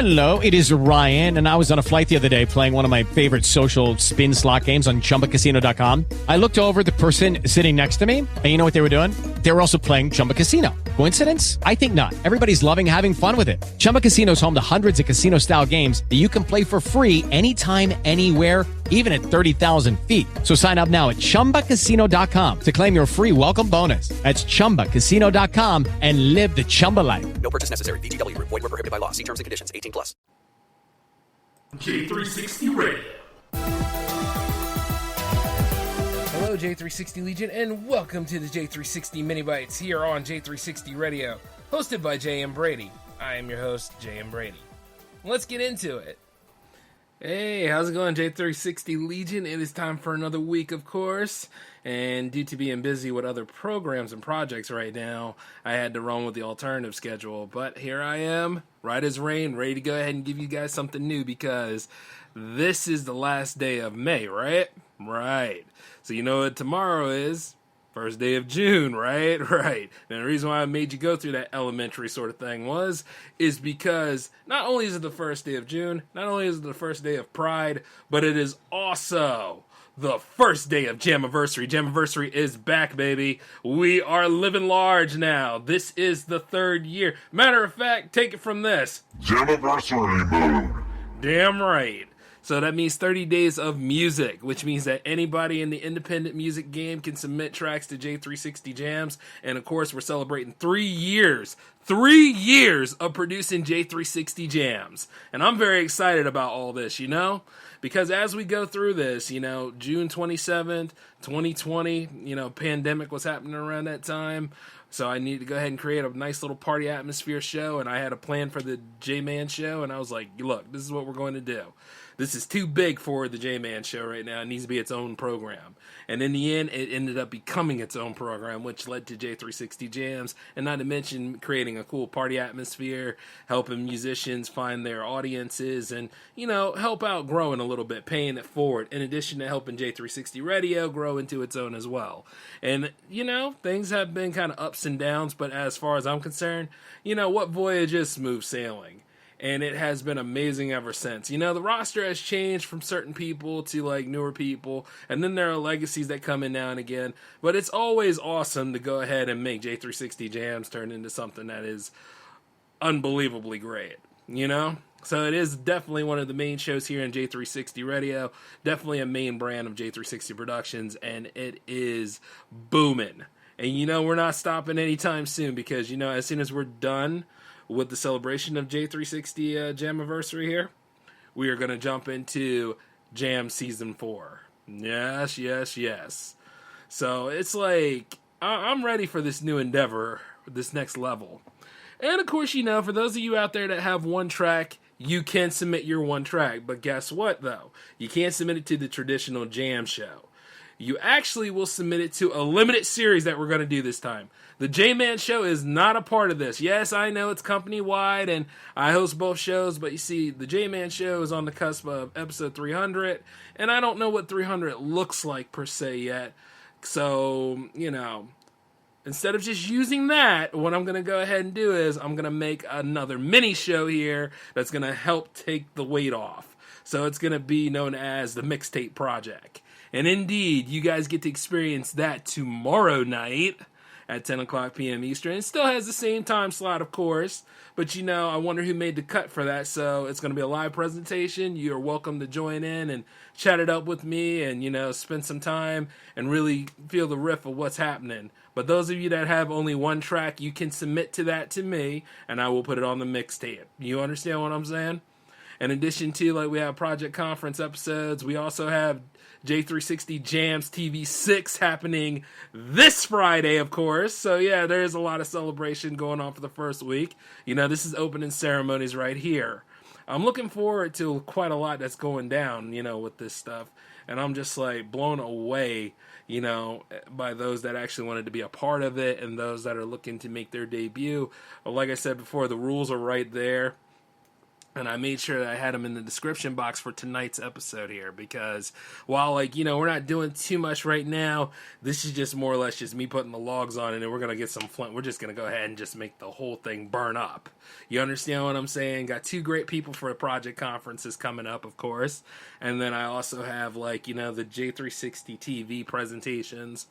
Hello, it is Ryan, and I was on a flight the other day playing one of my favorite social spin slot games on ChumbaCasino.com. I looked over at the person sitting next to me, and you know what they were doing? They were also playing Chumba Casino. Coincidence? I think not. Everybody's loving having fun with it. Chumba Casino is home to hundreds of casino-style games that you can play for free anytime, anywhere, even at 30,000 feet. So sign up now at ChumbaCasino.com to claim your free welcome bonus. That's ChumbaCasino.com and live the Chumba life. No purchase necessary. VGW. Void where prohibited by law. See terms and conditions. 18 plus. J360 Radio. Hello, J360 Legion, and welcome to the J360 Mini Bites here on J360 Radio, hosted by J.M. Brady. I am your host, J.M. Brady. Let's get into it. Hey, how's it going, J360 Legion? It is time for another week, of course, and due to being busy with other programs and projects right now, I had to run with the alternative schedule, but here I am, right as rain, ready to go ahead and give you guys something new, because this is the last day of May, right? Right. So you know what tomorrow is? First day of June, right? Right. And the reason why I made you go through that elementary sort of thing is because not only is it the first day of June, not only is it the first day of Pride, but it is also the first day of Jammaversary. Jammaversary is back, baby. We are living large now. This is the third year. Matter of fact, take it from this. Jammaversary Mode. Damn right. So that means 30 days of music, which means that anybody in the independent music game can submit tracks to J360 Jams. And of course, we're celebrating 3 years of producing J360 Jams. And I'm very excited about all this, you know, because as we go through this, you know, June 27th, 2020, you know, pandemic was happening around that time. So I needed to go ahead and create a nice little party atmosphere show. And I had a plan for the J-Man show. And I was like, look, this is what we're going to do. This is too big for the J-Man show right now. It needs to be its own program. And in the end, it ended up becoming its own program, which led to J360 Jams, and not to mention creating a cool party atmosphere, helping musicians find their audiences, and, you know, help out growing a little bit, paying it forward, in addition to helping J360 Radio grow into its own as well. And, you know, things have been kind of ups and downs, but as far as I'm concerned, you know, what voyage is smooth sailing? And it has been amazing ever since. You know, the roster has changed from certain people to, like, newer people. And then there are legacies that come in now and again. But it's always awesome to go ahead and make J360 Jams turn into something that is unbelievably great. You know? So it is definitely one of the main shows here in J360 Radio. Definitely a main brand of J360 Productions. And it is booming. And, you know, we're not stopping anytime soon. Because, you know, as soon as we're done with the celebration of J360 Jammaversary here, we are going to jump into Jam Season 4. Yes, yes, yes. So it's like, I'm ready for this new endeavor, this next level. And of course, you know, for those of you out there that have one track, you can submit your one track. But guess what, though? You can't submit it to the traditional jam show. You actually will submit it to a limited series that we're going to do this time. The J-Man Show is not a part of this. Yes, I know it's company-wide, and I host both shows, but you see, the J-Man Show is on the cusp of episode 300, and I don't know what 300 looks like per se yet. So, you know, instead of just using that, what I'm going to go ahead and do is I'm going to make another mini show here that's going to help take the weight off. So it's going to be known as the Mixtape Project. And indeed, you guys get to experience that tomorrow night at 10 o'clock p.m. Eastern. It still has the same time slot, of course, but, you know, I wonder who made the cut for that. So it's going to be a live presentation. You're welcome to join in and chat it up with me and, you know, spend some time and really feel the riff of what's happening. But those of you that have only one track, you can submit to that to me, and I will put it on the mixtape. You understand what I'm saying? In addition to, like, we have Project Conference episodes, we also have J360 Jams TV 6 happening this Friday, of course. So, yeah, there is a lot of celebration going on for the first week. You know, this is opening ceremonies right here. I'm looking forward to quite a lot that's going down, you know, with this stuff. And I'm just, like, blown away, you know, by those that actually wanted to be a part of it and those that are looking to make their debut. Like I said before, the rules are right there. And I made sure that I had them in the description box for tonight's episode here, because while, like, you know, we're not doing too much right now, this is just more or less just me putting the logs on, and then we're going to get some flint. We're just going to go ahead and just make the whole thing burn up. You understand what I'm saying? Got two great people for the project conferences coming up, of course. And then I also have, like, you know, the J360 TV presentations.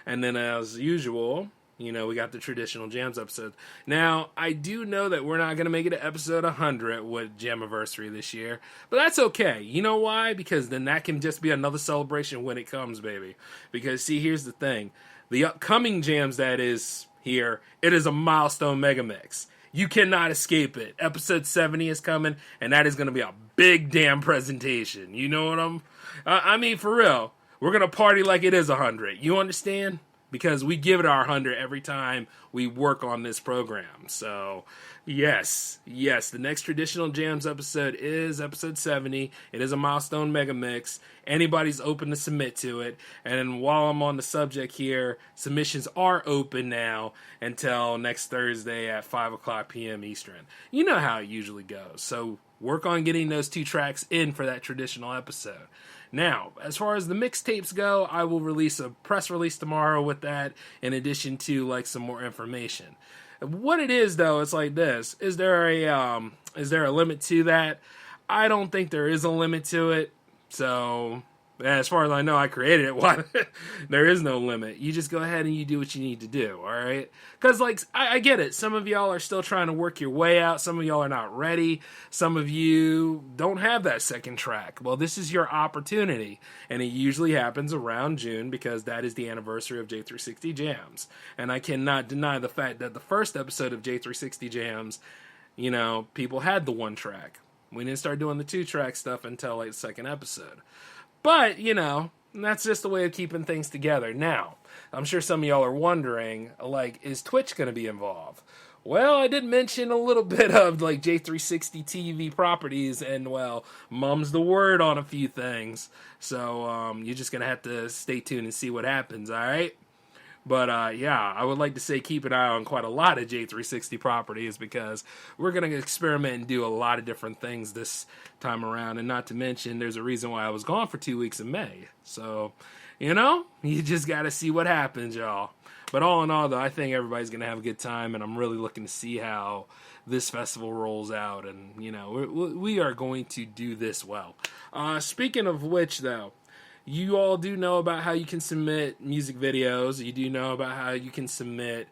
And then as usual, you know, we got the traditional Jams episode. Now, I do know that we're not going to make it to episode 100 with Jammaversary this year, but that's okay. You know why? Because then that can just be another celebration when it comes, baby. Because, see, here's the thing. The upcoming Jams that is here, it is a milestone mega mix. You cannot escape it. Episode 70 is coming, and that is going to be a big damn presentation. You know what I mean, for real. We're going to party like it is 100. You understand? Because we give it our 100 every time we work on this program. So, yes, the next Traditional Jams episode is episode 70. It is a milestone mega mix. Anybody's open to submit to it. And while I'm on the subject here, submissions are open now until next Thursday at 5 o'clock p.m. Eastern. You know how it usually goes. So, work on getting those 2 tracks in for that traditional episode. Now, as far as the mixtapes go, I will release a press release tomorrow with that, in addition to, like, some more information. What it is, though, it's like this. Is there a limit to that? I don't think there is a limit to it. So, as far as I know, I created it. Why? There is no limit. You just go ahead and you do what you need to do, all right? Because, like, I get it. Some of y'all are still trying to work your way out. Some of y'all are not ready. Some of you don't have that second track. Well, this is your opportunity. And it usually happens around June, because that is the anniversary of J360 Jams. And I cannot deny the fact that the first episode of J360 Jams, you know, people had the 1 track. We didn't start doing the 2-track stuff until, like, the second episode. But, you know, that's just a way of keeping things together. Now, I'm sure some of y'all are wondering, like, is Twitch going to be involved? Well, I did mention a little bit of, like, J360 TV properties, and, well, mum's the word on a few things. So, you're just going to have to stay tuned and see what happens, all right? But, yeah, I would like to say keep an eye on quite a lot of J360 properties, because we're going to experiment and do a lot of different things this time around. And not to mention, there's a reason why I was gone for 2 weeks in May. So, you know, you just got to see what happens, y'all. But all in all, though, I think everybody's going to have a good time, and I'm really looking to see how this festival rolls out. And, you know, we are going to do this well. Speaking of which, though, you all do know about how you can submit music videos. You do know about how you can submit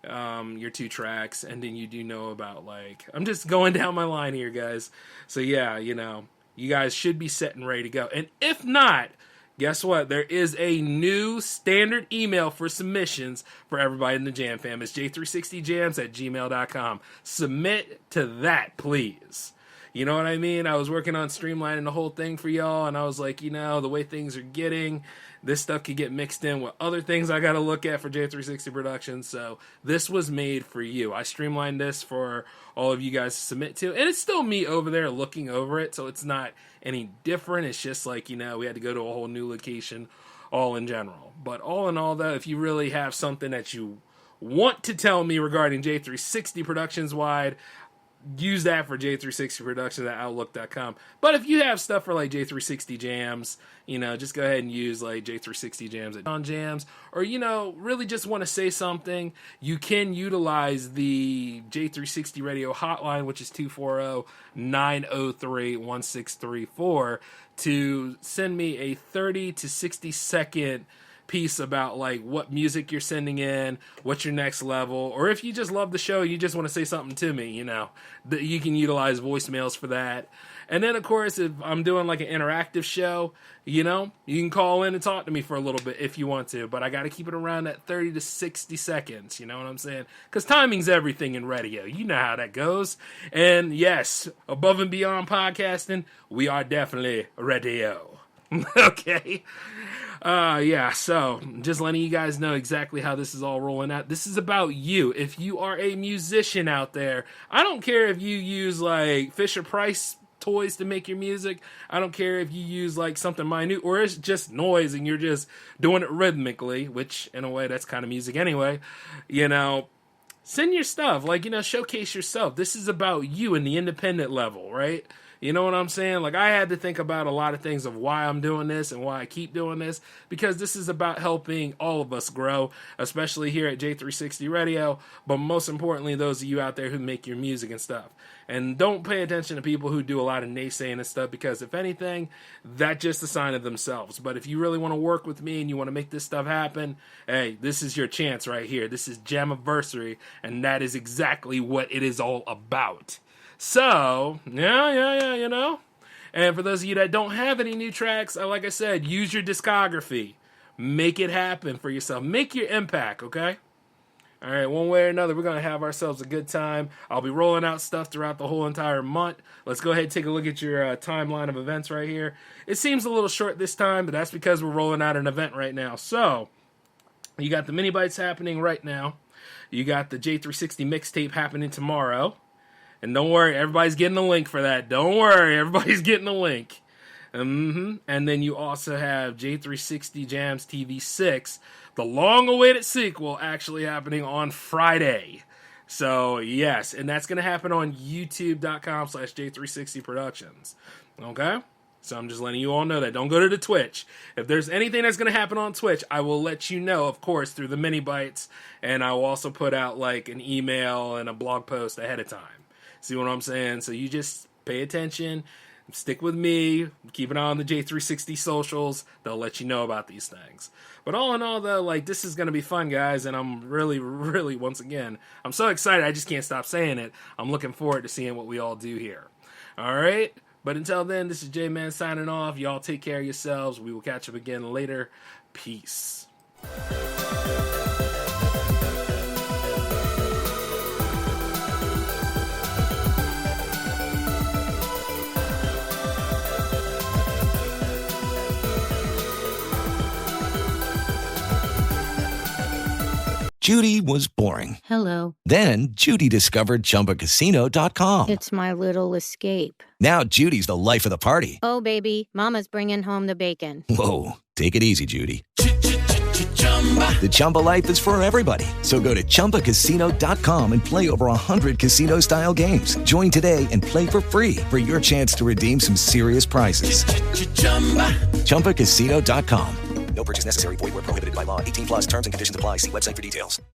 your 2 tracks. And then you do know about, like, I'm just going down my line here, guys. So, yeah, you know, you guys should be set and ready to go. And if not, guess what? There is a new standard email for submissions for everybody in the Jam fam. It's j360jams@gmail.com. Submit to that, please. You know what I mean? I was working on streamlining the whole thing for y'all, and I was like, you know, the way things are getting, this stuff could get mixed in with other things I got to look at for J360 Productions, so this was made for you. I streamlined this for all of you guys to submit to, and it's still me over there looking over it, so it's not any different. It's just like, you know, we had to go to a whole new location, all in general. But all in all, though, if you really have something that you want to tell me regarding J360 Productions wide, use that for J360 Productions at Outlook.com. But if you have stuff for, like, J360 Jams, you know, just go ahead and use, like, J360 Jams at John Jams. Or, you know, really just want to say something, you can utilize the J360 Radio hotline, which is 240-903-1634, to send me a 30 to 60 second piece about, like, what music you're sending in, what's your next level, or if you just love the show, you just want to say something to me, you know, that you can utilize voicemails for that. And then, of course, if I'm doing, like, an interactive show, you know, you can call in and talk to me for a little bit if you want to, but I got to keep it around that 30 to 60 seconds, you know what I'm saying? Because timing's everything in radio. You know how that goes. And yes, above and beyond podcasting, we are definitely radio. Okay? Yeah, so just letting you guys know exactly how this is all rolling out. This is about you. If you are a musician out there, I don't care if you use, like, Fisher-Price toys to make your music. I don't care if you use, like, something minute, or it's just noise and you're just doing it rhythmically, which in a way that's kind of music anyway. You know, send your stuff. Like, showcase yourself. This is about you in the independent level, right? You know what I'm saying? Like, I had to think about a lot of things of why I'm doing this and why I keep doing this, because this is about helping all of us grow, especially here at J360 Radio, but most importantly, those of you out there who make your music and stuff. And don't pay attention to people who do a lot of naysaying and stuff, because if anything, that's just a sign of themselves. But if you really want to work with me and you want to make this stuff happen, hey, this is your chance right here. This is Jammaversary, and that is exactly what it is all about. So, yeah. And for those of you that don't have any new tracks, like I said, use your discography. Make it happen for yourself. Make your impact, okay? All right, one way or another, we're going to have ourselves a good time. I'll be rolling out stuff throughout the whole entire month. Let's go ahead and take a look at your timeline of events right here. It seems a little short this time, but that's because we're rolling out an event right now. So, you got the mini bites happening right now. You got the J360 mixtape happening tomorrow. And don't worry, everybody's getting a link for that. Don't worry, everybody's getting a link. And then you also have J360 Jams TV 6, the long-awaited sequel, actually happening on Friday. So, yes, and that's going to happen on youtube.com/J360 Productions. Okay? So I'm just letting you all know that. Don't go to the Twitch. If there's anything that's going to happen on Twitch, I will let you know, of course, through the mini bites. And I will also put out, like, an email and a blog post ahead of time. See what I'm saying? So you just pay attention, stick with me, keep an eye on the J360 socials. They'll let you know about these things. But all in all, though, like, this is going to be fun, guys, and I'm really, once again, I'm so excited, I just can't stop saying it. I'm looking forward to seeing what we all do here. All right? But until then, this is J-Man signing off. Y'all take care of yourselves. We will catch up again later. Peace. Judy was boring. Hello. Then Judy discovered ChumbaCasino.com. It's my little escape. Now Judy's the life of the party. Oh, baby, mama's bringing home the bacon. Whoa, take it easy, Judy. The Chumba life is for everybody. So go to ChumbaCasino.com and play over 100 casino-style games. Join today and play for free for your chance to redeem some serious prizes. ChumbaCasino.com. No purchase necessary. Void where prohibited by law. 18+ terms and conditions apply. See website for details.